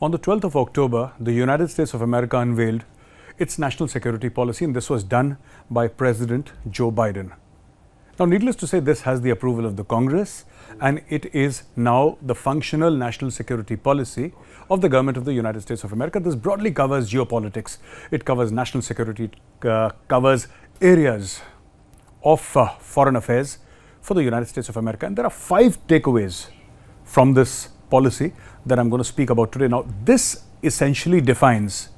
On the 12th of October, the United States of America unveiled its national security policy, and this was done by President Joe Biden. Now, needless to say, this has the approval of the Congress, and it is now the functional national security policy of the government of the United States of America. This broadly covers geopolitics, it covers national security, it covers areas of foreign affairs for the United States of America. And there are 5 takeaways from this policy that I'm going to speak about today. Now, this essentially defines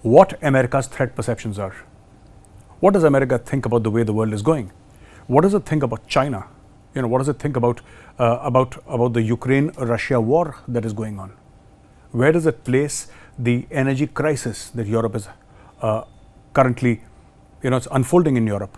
what America's threat perceptions are. What does America think about the way the world is going? What does it think about China? What does it think about the Ukraine-Russia war that is going on? Where does it place the energy crisis that Europe is currently, it's unfolding in Europe?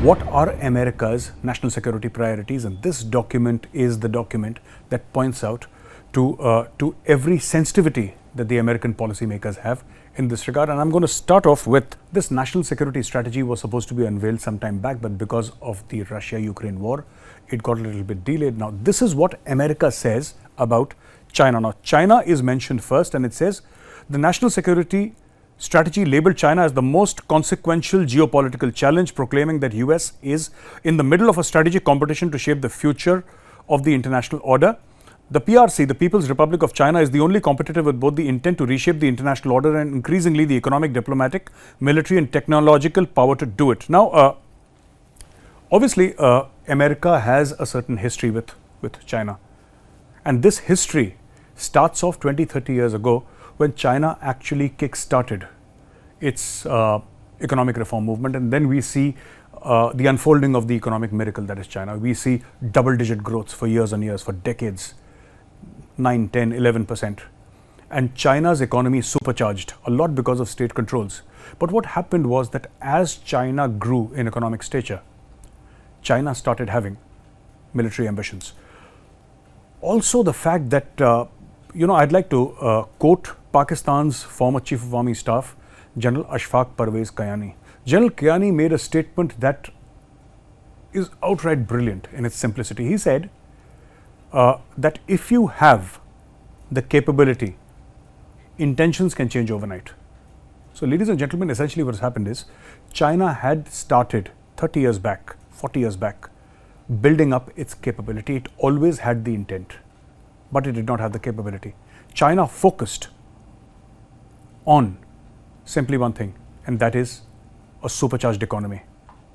What are America's national security priorities? And this document is the document that points out to every sensitivity that the American policymakers have in this regard. And I'm going to start off with this national security strategy was supposed to be unveiled some time back, but because of the Russia-Ukraine war, it got a little bit delayed. Now, this is what America says about China. Now, China is mentioned first, and it says the national security strategy labeled China as the most consequential geopolitical challenge, proclaiming that US is in the middle of a strategic competition to shape the future of the international order. The PRC, the People's Republic of China, is the only competitor with both the intent to reshape the international order and increasingly the economic, diplomatic, military and technological power to do it. Now, obviously, America has a certain history with China. And this history starts off 20-30 years ago when China actually kick-started its economic reform movement. And then we see the unfolding of the economic miracle that is China. We see double-digit growth for years and years, for decades, 9, 10, 11%. And China's economy supercharged a lot because of state controls. But what happened was that as China grew in economic stature, China started having military ambitions. Also, the fact that, I'd like to quote Pakistan's former Chief of Army Staff, General Ashfaq Parvez Kayani. General Kayani made a statement that is outright brilliant in its simplicity. He said that if you have the capability, intentions can change overnight. So, ladies and gentlemen, essentially what has happened is China had started 30 years back, 40 years back, building up its capability. It always had the intent, but it did not have the capability. China focused on simply one thing, and that is a supercharged economy.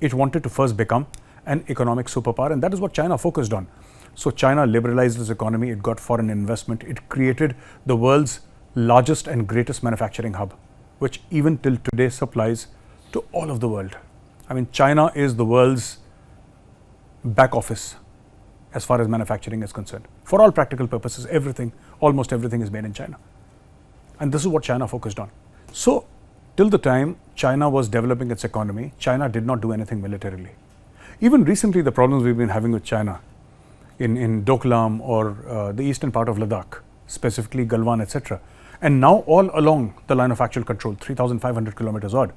It wanted to first become an economic superpower, and that is what China focused on. So China liberalized its economy, it got foreign investment, it created the world's largest and greatest manufacturing hub, which even till today supplies to all of the world. I mean, China is the world's back office as far as manufacturing is concerned. For all practical purposes, almost everything is made in China. And this is what China focused on. So, till the time China was developing its economy, China did not do anything militarily. Even recently, the problems we've been having with China in Doklam or the eastern part of Ladakh, specifically Galwan, etc. And now all along the line of actual control, 3,500 kilometers odd,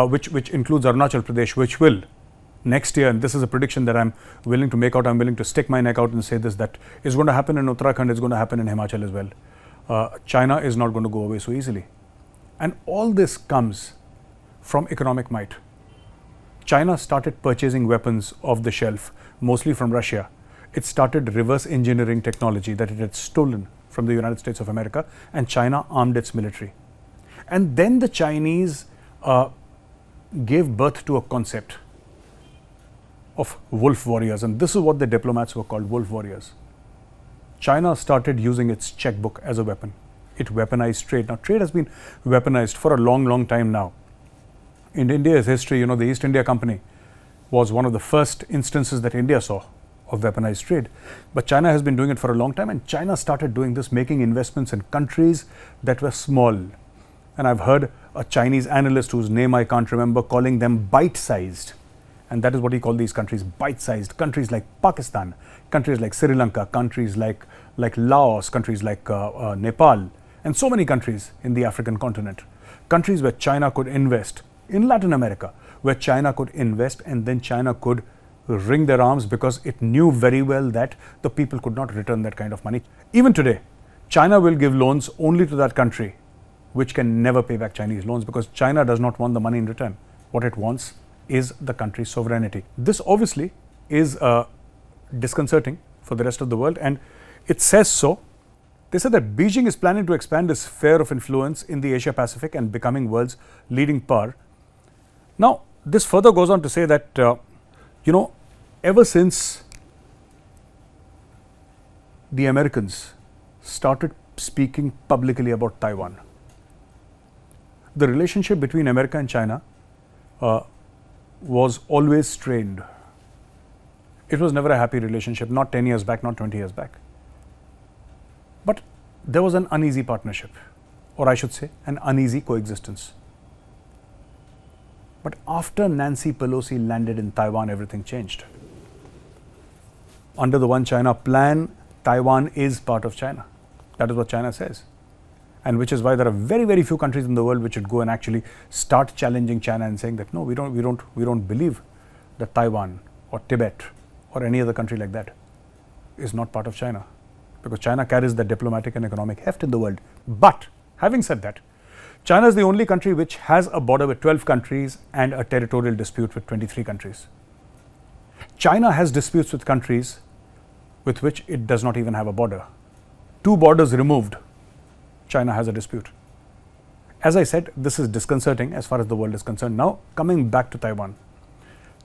which includes Arunachal Pradesh, which will next year, and this is a prediction that I'm willing to make out, I'm willing to stick my neck out and say this, that is going to happen in Uttarakhand, it's going to happen in Himachal as well. China is not going to go away so easily. And all this comes from economic might. China started purchasing weapons off the shelf, mostly from Russia. It started reverse engineering technology that it had stolen from the United States of America, and China armed its military. And then the Chinese gave birth to a concept of wolf warriors, and this is what the diplomats were called, wolf warriors. China started using its checkbook as a weapon. It weaponized trade. Now, trade has been weaponized for a long, long time now. In India's history, the East India Company was one of the first instances that India saw of weaponized trade. But China has been doing it for a long time, and China started doing this, making investments in countries that were small. And I've heard a Chinese analyst whose name I can't remember calling them bite-sized. And that is what he called these countries, bite-sized. Countries like Pakistan, countries like Sri Lanka, countries like Laos, countries like Nepal, and so many countries in the African continent. Countries where China could invest, in Latin America, where China could invest, and then China could wring their arms because it knew very well that the people could not return that kind of money. Even today, China will give loans only to that country which can never pay back Chinese loans, because China does not want the money in return. What it wants is the country's sovereignty. This obviously is disconcerting for the rest of the world, and it says so. They said that Beijing is planning to expand its sphere of influence in the Asia Pacific and becoming world's leading power. Now, this further goes on to say that, ever since the Americans started speaking publicly about Taiwan, the relationship between America and China was always strained. It was never a happy relationship, not 10 years back, not 20 years back. But there was an uneasy partnership, or I should say, an uneasy coexistence. But after Nancy Pelosi landed in Taiwan, everything changed. Under the One China plan, Taiwan is part of China. That is what China says. And which is why there are very, very few countries in the world which would go and actually start challenging China and saying that no, we don't believe that Taiwan or Tibet or any other country like that is not part of China, because China carries the diplomatic and economic heft in the world. But having said that, China is the only country which has a border with 12 countries and a territorial dispute with 23 countries. China has disputes with countries with which it does not even have a border. 2 borders removed, China has a dispute. As I said, this is disconcerting as far as the world is concerned. Now, coming back to Taiwan,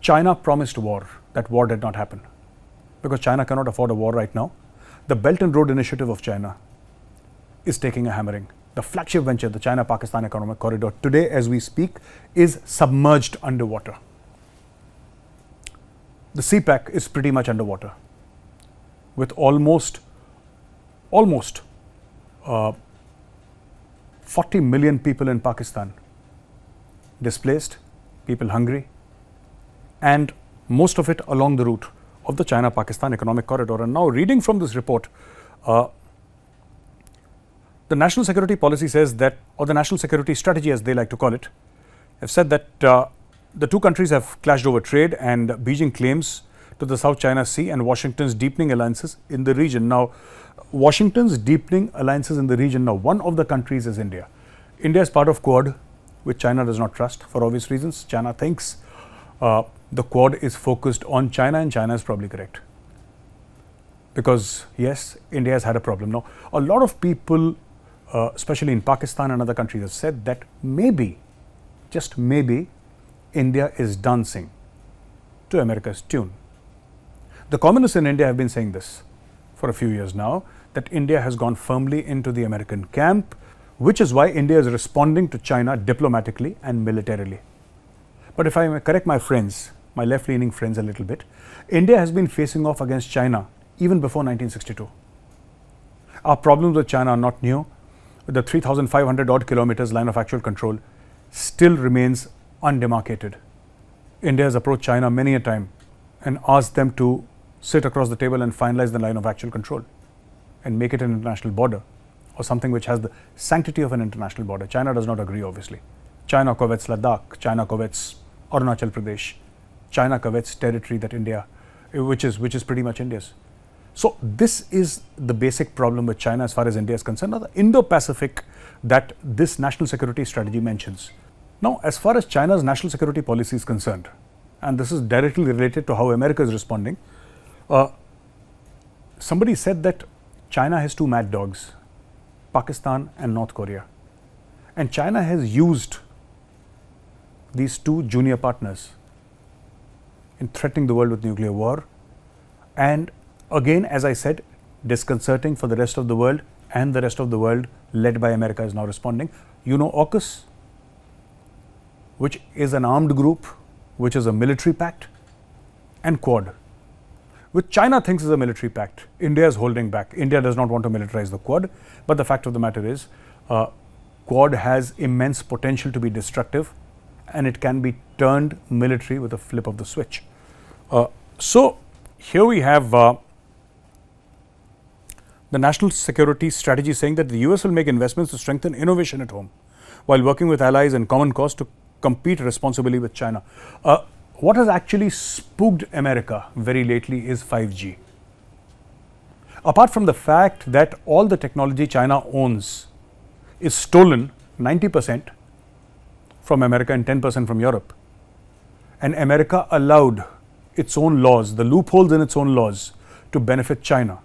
China promised war. That war did not happen, because China cannot afford a war right now. The Belt and Road Initiative of China is taking a hammering. The flagship venture, the China-Pakistan Economic Corridor, today as we speak, is submerged underwater. The CPEC is pretty much underwater, with almost 40 million people in Pakistan displaced, people hungry, and most of it along the route of the China-Pakistan Economic Corridor. And now, reading from this report, the national security policy says that, or the national security strategy as they like to call it, have said that the 2 countries have clashed over trade, and Beijing claims to the South China Sea and Washington's deepening alliances in the region. Now, Washington's deepening alliances in the region, now one of the countries is India. India is part of Quad, which China does not trust for obvious reasons. China thinks the Quad is focused on China, and China is probably correct. Because yes, India has had a problem. Now, a lot of people, especially in Pakistan and other countries, have said that maybe, just maybe, India is dancing to America's tune. The communists in India have been saying this for a few years now, that India has gone firmly into the American camp, which is why India is responding to China diplomatically and militarily. But if I may correct my friends, my left-leaning friends a little bit, India has been facing off against China even before 1962. Our problems with China are not new. The 3,500 odd kilometers line of actual control still remains undemarcated. India has approached China many a time and asked them to sit across the table and finalize the line of actual control and make it an international border, or something which has the sanctity of an international border. China does not agree, obviously. China covets Ladakh, China covets Arunachal Pradesh, China covets territory that India, which is pretty much India's. So this is the basic problem with China as far as India is concerned, or the Indo-Pacific that this national security strategy mentions. Now, as far as China's national security policy is concerned, and this is directly related to how America is responding, somebody said that China has 2 mad dogs, Pakistan and North Korea. And China has used these 2 junior partners in threatening the world with nuclear war. And again, as I said, disconcerting for the rest of the world, and the rest of the world led by America is now responding. You know AUKUS, which is an armed group, which is a military pact, and Quad, which China thinks is a military pact. India is holding back. India does not want to militarize the Quad, but the fact of the matter is, Quad has immense potential to be destructive, and it can be turned military with a flip of the switch. So here we have the national security strategy saying that the US will make investments to strengthen innovation at home while working with allies and common cause to compete responsibly with China. What has actually spooked America very lately is 5G. Apart from the fact that all the technology China owns is stolen 90% from America and 10% from Europe, and America allowed its own laws, the loopholes in its own laws, to benefit China.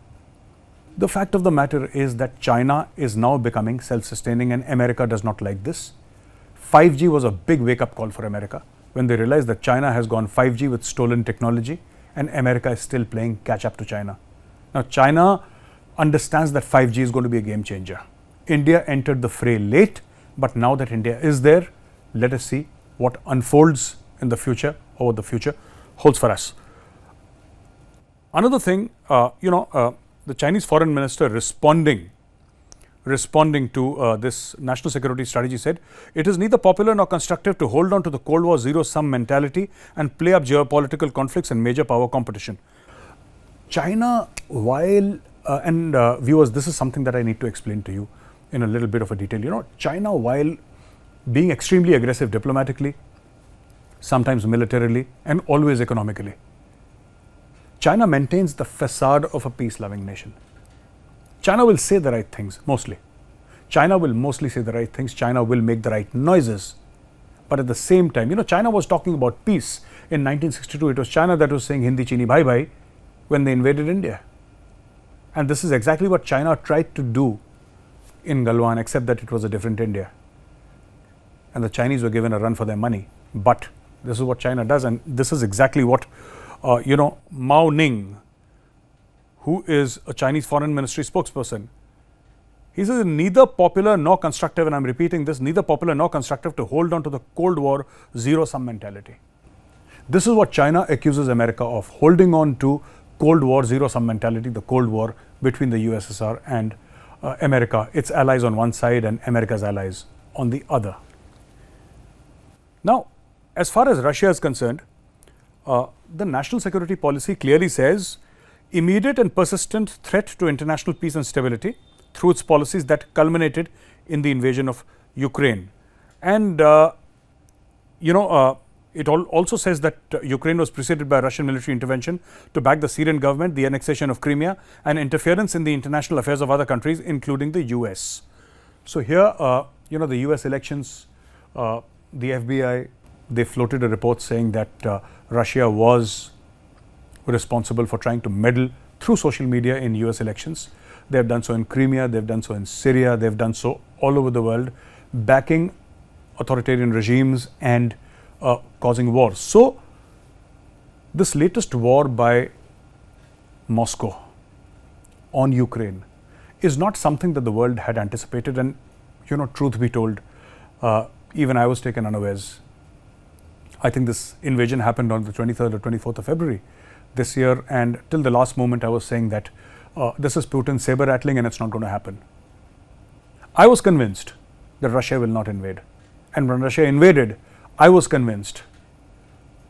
The fact of the matter is that China is now becoming self-sustaining, and America does not like this. 5G was a big wake-up call for America when they realized that China has gone 5G with stolen technology and America is still playing catch-up to China. Now, China understands that 5G is going to be a game changer. India entered the fray late, but now that India is there, let us see what unfolds in the future or what the future holds for us. Another thing, the Chinese foreign minister responding to this national security strategy said, it is neither popular nor constructive to hold on to the Cold War zero-sum mentality and play up geopolitical conflicts and major power competition. China, while, viewers, this is something that I need to explain to you in a little bit of a detail. China, while being extremely aggressive diplomatically, sometimes militarily, and always economically, China maintains the facade of a peace-loving nation. China will say the right things, mostly. China will mostly say the right things. China will make the right noises. But at the same time, China was talking about peace. In 1962, it was China that was saying Hindi Chini bhai bhai when they invaded India. And this is exactly what China tried to do in Galwan, except that it was a different India. And the Chinese were given a run for their money. But this is what China does, and this is exactly what, Mao Ning, who is a Chinese foreign ministry spokesperson, he says neither popular nor constructive, and I'm repeating this, neither popular nor constructive to hold on to the Cold War zero-sum mentality. This is what China accuses America of, holding on to Cold War zero-sum mentality, the Cold War between the USSR and America, its allies on one side and America's allies on the other. Now, as far as Russia is concerned, the national security policy clearly says immediate and persistent threat to international peace and stability through its policies that culminated in the invasion of Ukraine. And, it also says that Ukraine was preceded by Russian military intervention to back the Syrian government, the annexation of Crimea, and interference in the international affairs of other countries, including the US. So here, the US elections, the FBI, they floated a report saying that Russia was responsible for trying to meddle through social media in US elections. They have done so in Crimea, they've done so in Syria, they've done so all over the world, backing authoritarian regimes and causing wars. So, this latest war by Moscow on Ukraine is not something that the world had anticipated, and truth be told, even I was taken unawares. I think this invasion happened on the 23rd or 24th of February this year, and till the last moment I was saying that this is Putin saber rattling and it's not going to happen. I was convinced that Russia will not invade, and when Russia invaded, I was convinced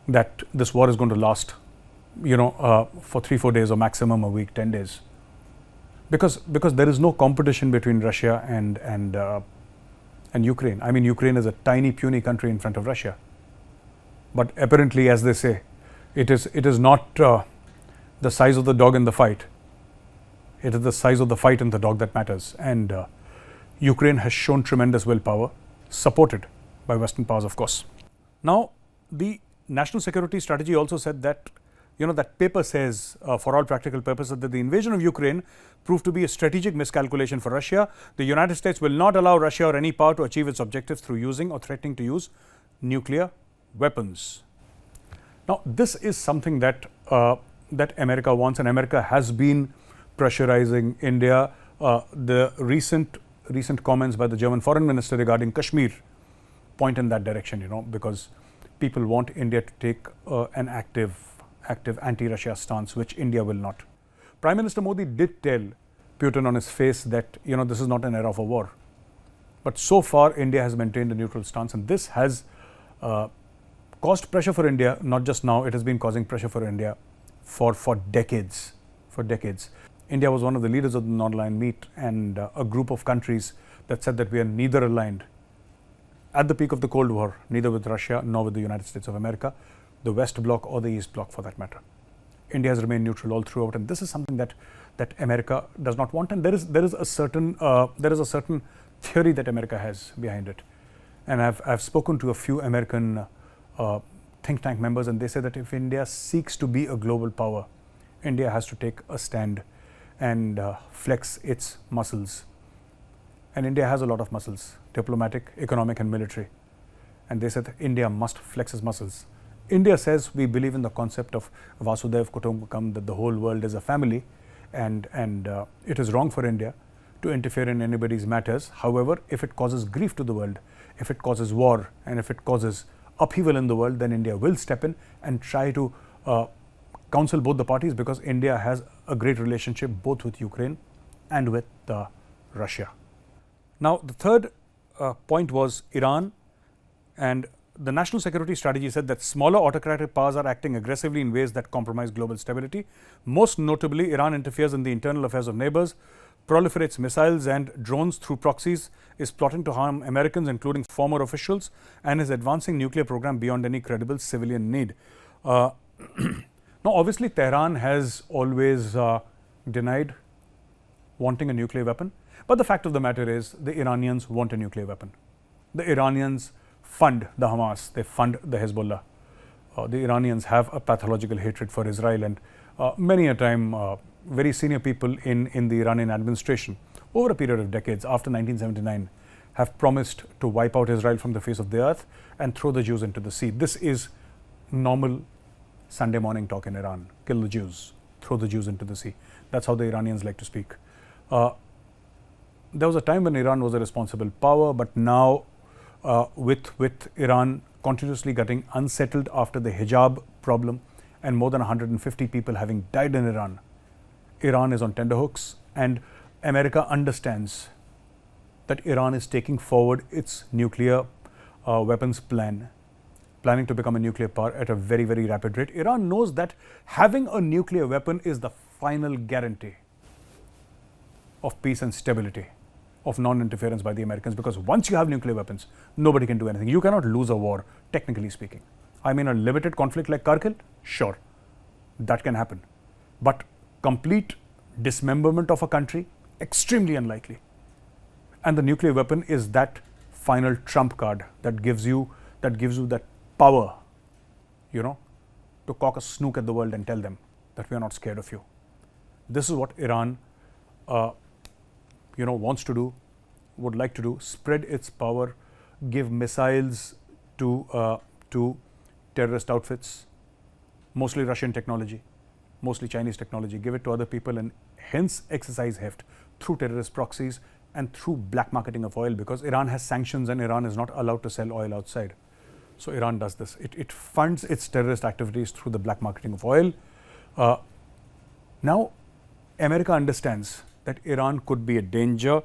that this war is going to last, for 3-4 days or maximum a week, 10 days, because there is no competition between Russia and Ukraine. I mean, Ukraine is a tiny, puny country in front of Russia, but apparently, as they say, it is not the size of the dog in the fight. It is the size of the fight and the dog that matters. And Ukraine has shown tremendous willpower, supported by Western powers, of course. Now, the national security strategy also said that, that paper says, for all practical purposes, that the invasion of Ukraine proved to be a strategic miscalculation for Russia. The United States will not allow Russia or any power to achieve its objectives through using or threatening to use nuclear weapons. Now, this is something that that America wants, and America has been pressurizing India. The recent comments by the German foreign minister regarding Kashmir point in that direction, because people want India to take an active active anti-Russia stance, which India will not. Prime Minister Modi did tell Putin on his face that, this is not an era of a war. But so far, India has maintained a neutral stance, and this has caused pressure for India, not just now, it has been causing pressure for India for decades. For decades. India was one of the leaders of the non-aligned meet, and a group of countries that said that we are neither aligned at the peak of the Cold War, neither with Russia nor with the United States of America, the West Bloc or the East Bloc for that matter. India has remained neutral all throughout, and this is something that America does not want, and there is a certain theory that America has behind it. And I've spoken to a few American think tank members, and they say that if India seeks to be a global power, India has to take a stand and flex its muscles. And India has a lot of muscles, diplomatic, economic and military. And they said that India must flex its muscles. India says we believe in the concept of Vasudhaiv Kutumbakam, that the whole world is a family, and it is wrong for India to interfere in anybody's matters. However, if it causes grief to the world, if it causes war, and if it causes upheaval in the world, then India will step in and try to counsel both the parties, because India has a great relationship both with Ukraine and with Russia. Now, the third point was Iran, and the national security strategy said that smaller autocratic powers are acting aggressively in ways that compromise global stability. Most notably, Iran interferes in the internal affairs of neighbors, proliferates missiles and drones through proxies, is plotting to harm Americans, including former officials, and is advancing nuclear program beyond any credible civilian need. Now, obviously, Tehran has always denied wanting a nuclear weapon. But the fact of the matter is, the Iranians want a nuclear weapon. The Iranians fund the Hamas, they fund the Hezbollah. The Iranians have a pathological hatred for Israel, and many a time very senior people in the Iranian administration over a period of decades after 1979 have promised to wipe out Israel from the face of the earth and throw the Jews into the sea. This is normal Sunday morning talk in Iran. Kill the Jews, throw the Jews into the sea. That's how the Iranians like to speak. There was a time when Iran was a responsible power, but now with Iran continuously getting unsettled after the hijab problem and more than 150 people having died in Iran, Iran is on tenterhooks, and America understands that Iran is taking forward its nuclear weapons planning to become a nuclear power at a very, very rapid rate. Iran knows that having a nuclear weapon is the final guarantee of peace and stability, of non-interference by the Americans, because once you have nuclear weapons, nobody can do anything. You cannot lose a war, technically speaking. I mean, a limited conflict like Kargil, sure, that can happen. But complete dismemberment of a country, extremely unlikely. And the nuclear weapon is that final trump card that gives you that power, to cock a snook at the world and tell them that we are not scared of you. This is what Iran wants to do, would like to do: spread its power, give missiles to terrorist outfits, mostly Russian technology, mostly Chinese technology, give it to other people, and hence exercise heft through terrorist proxies and through black marketing of oil, because Iran has sanctions and Iran is not allowed to sell oil outside. So Iran does this. It funds its terrorist activities through the black marketing of oil. Now, America understands that Iran could be a danger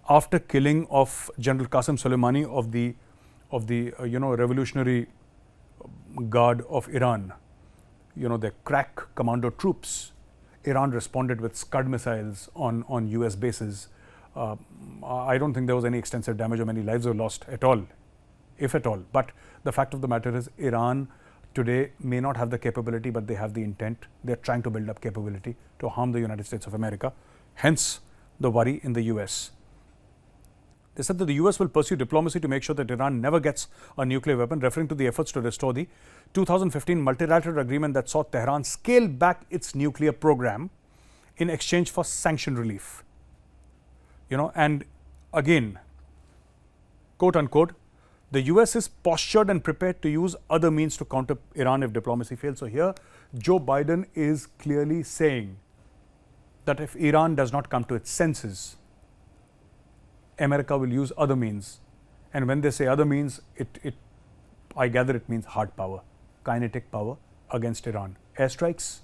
after killing of General Qasem Soleimani of the Revolutionary Guard of Iran. The crack commando troops. Iran responded with Scud missiles on US bases. I don't think there was any extensive damage or many lives were lost at all, if at all. But the fact of the matter is, Iran today may not have the capability, but they have the intent. They're trying to build up capability to harm the United States of America. Hence, the worry in the US. They said that the US will pursue diplomacy to make sure that Iran never gets a nuclear weapon, referring to the efforts to restore the 2015 multilateral agreement that saw Tehran scale back its nuclear program in exchange for sanction relief. And again, quote unquote, the US is postured and prepared to use other means to counter Iran if diplomacy fails. So here, Joe Biden is clearly saying that if Iran does not come to its senses, America will use other means. And when they say other means, I gather it means hard power, kinetic power against Iran. airstrikes.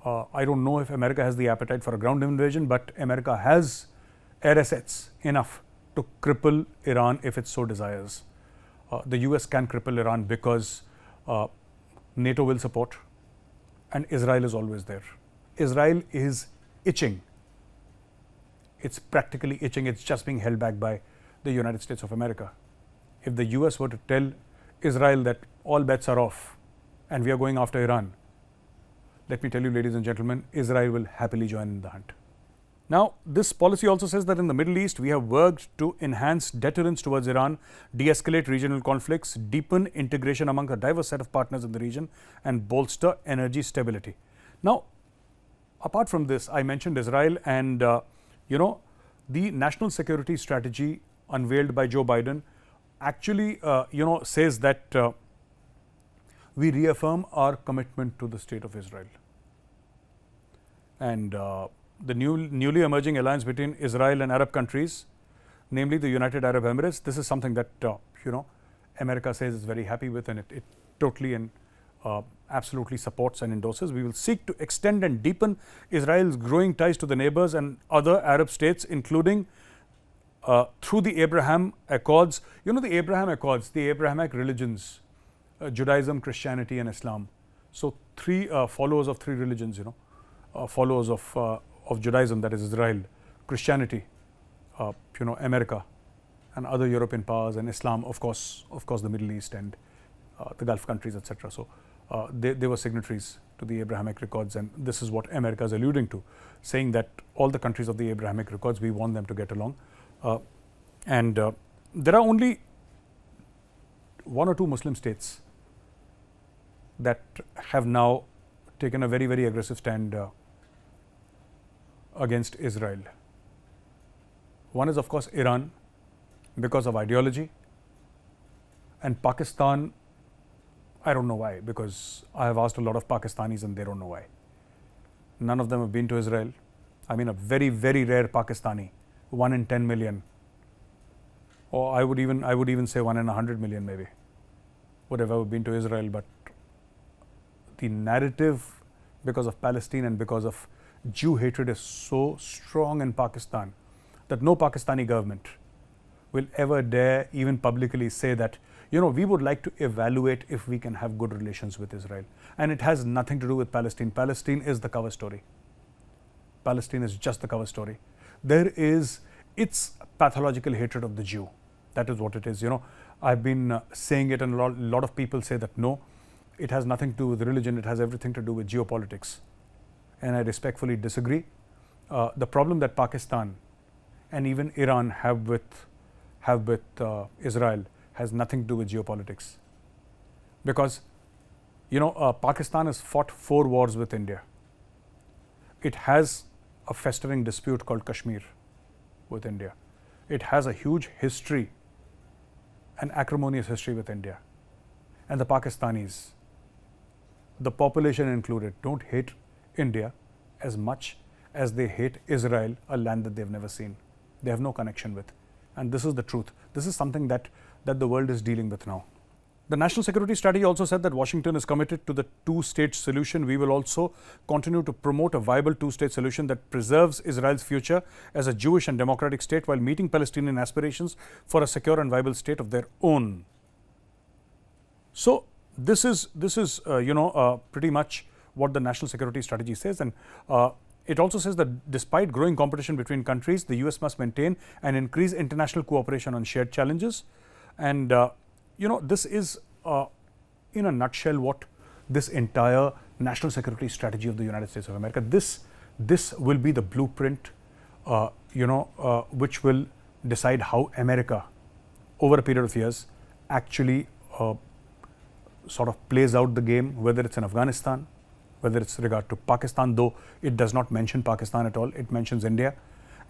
I don't know if America has the appetite for a ground invasion, but America has air assets enough to cripple Iran if it so desires. The US can cripple Iran because NATO will support, and Israel is always there. Israel is itching. It's practically itching. It's just being held back by the United States of America. If the US were to tell Israel that all bets are off and we are going after Iran, let me tell you, ladies and gentlemen, Israel will happily join in the hunt. Now, this policy also says that in the Middle East, we have worked to enhance deterrence towards Iran, de-escalate regional conflicts, deepen integration among a diverse set of partners in the region, and bolster energy stability. Now, apart from this, I mentioned Israel, and the national security strategy unveiled by Joe Biden actually, says that we reaffirm our commitment to the state of Israel. And the newly emerging alliance between Israel and Arab countries, namely the United Arab Emirates, this is something that America says is very happy with, and it totally and absolutely supports and endorses. We will seek to extend and deepen Israel's growing ties to the neighbors and other Arab states, including through the Abraham Accords. You know, the Abraham Accords, the Abrahamic religions, Judaism, Christianity, and Islam. So three followers of three religions, followers of Judaism, that is Israel, Christianity, America, and other European powers, and Islam, of course, the Middle East and the Gulf countries, etc. So they were signatories to the Abrahamic Accords, and this is what America is alluding to, saying that all the countries of the Abrahamic Accords, we want them to get along. There are only one or two Muslim states that have now taken a very, very aggressive stand against Israel. One is, of course, Iran, because of ideology, and Pakistan, I don't know why, because I have asked a lot of Pakistanis and they don't know why. None of them have been to Israel. I mean, a very, very rare Pakistani, 1 in 10 million, or I would even say 1 in 100 million maybe, would have ever been to Israel. But the narrative, because of Palestine and because of Jew hatred, is so strong in Pakistan that no Pakistani government will ever dare even publicly say that, we would like to evaluate if we can have good relations with Israel. And it has nothing to do with Palestine. Palestine is the cover story. Palestine is just the cover story. It's pathological hatred of the Jew. That is what it is. I've been saying it, and a lot of people say that no, it has nothing to do with religion, it has everything to do with geopolitics. And I respectfully disagree. The problem that Pakistan and even Iran have with Israel has nothing to do with geopolitics. Because, Pakistan has fought 4 wars with India. It has a festering dispute called Kashmir with India. It has a huge history, an acrimonious history with India. And the Pakistanis, the population included, don't hate India as much as they hate Israel, a land that they've never seen. They have no connection with. And this is the truth. This is something that the world is dealing with now. The national security strategy also said that Washington is committed to the two-state solution. We will also continue to promote a viable two-state solution that preserves Israel's future as a Jewish and democratic state while meeting Palestinian aspirations for a secure and viable state of their own. So this is pretty much what the national security strategy says, and it also says that despite growing competition between countries, the US must maintain and increase international cooperation on shared challenges. And this is in a nutshell what this entire national security strategy of the United States of America. This will be the blueprint, which will decide how America, over a period of years, actually sort of plays out the game, whether it's in Afghanistan, whether it's regard to Pakistan, though it does not mention Pakistan at all. It mentions India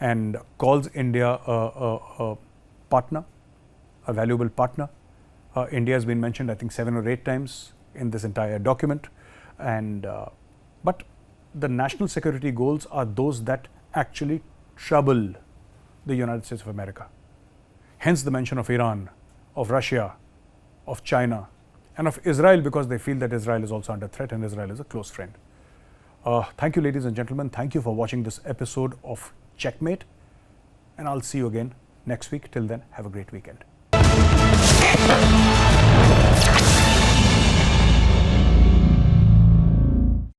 and calls India a partner, a valuable partner. India has been mentioned, I think, 7 or 8 times in this entire document. And but the national security goals are those that actually trouble the United States of America. Hence the mention of Iran, of Russia, of China, and of Israel because they feel that Israel is also under threat and Israel is a close friend. Thank you, ladies and gentlemen. Thank you for watching this episode of Checkmate, and I'll see you again next week. Till then, have a great weekend.